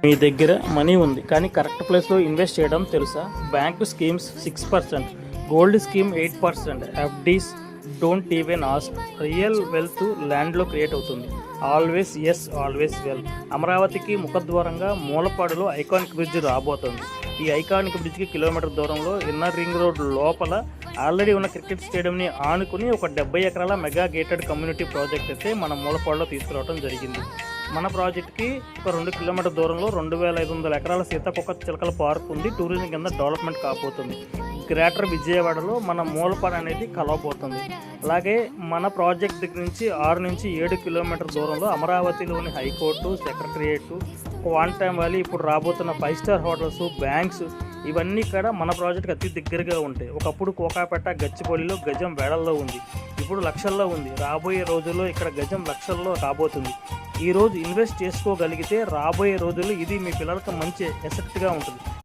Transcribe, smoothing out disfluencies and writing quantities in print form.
మీ దగ్గర మనీ ఉంది కానీ కరెక్ట్ ప్లేస్లో ఇన్వెస్ట్ చేయడం తెలుసా? Bank schemes 6%, gold scheme 8%, FDs don't even ask. Real wealth ల్యాండ్లో క్రియేట్ అవుతుంది. Always yes, always well. అమరావతికి ముఖద్వారంగా మూలపాడులో ఐకానిక్ బ్రిడ్జ్ రాబోతోంది. ఈ ఐకానిక్ బ్రిడ్జ్కి కిలోమీటర్ దూరంలో ఇన్నర్ రింగ్ రోడ్ లోపల ఆల్రెడీ ఉన్న క్రికెట్ స్టేడియంని ఆనుకుని ఒక 70 ఎకరాల మెగా గేటెడ్ కమ్యూనిటీ ప్రాజెక్ట్ అయితే మన మూలపాడులో తీసుకురావడం జరిగింది. మన ప్రాజెక్ట్కి ఒక 2 కిలోమీటర్ దూరంలో 2500 ఎకరాల సీతాకోక చిలకల పార్క్ ఉంది. టూరిజం కింద డెవలప్మెంట్ కాబోతుంది. గ్రేటర్ విజయవాడలో మన మూలపాడు అనేది కలవబోతుంది. అలాగే మన ప్రాజెక్ట్ దగ్గర నుంచి 6 నుంచి 7 కిలోమీటర్ దూరంలో అమరావతిలోని హైకోర్టు, సెక్రటరియేట్, క్వాంటమ్ వ్యాలీ, ఇప్పుడు రాబోతున్న 5 స్టార్ హోటల్స్, బ్యాంక్స్, ఇవన్నీ కూడా మన ప్రాజెక్ట్కి అతి దగ్గరగా ఉంటాయి. ఒకప్పుడు కోకాపేట, గచ్చిబౌలిలో గజం వేలల్లో ఉంది, ఇప్పుడు లక్షల్లో ఉంది. రాబోయే రోజుల్లో ఇక్కడ గజం లక్షల్లో రాబోతుంది. ఈరోజు ఇన్వెస్ట్ చేసుకోగలిగితే రాబోయే రోజుల్లో ఇది మీ పిల్లలకు మంచి ఎసెట్గా ఉంటుంది.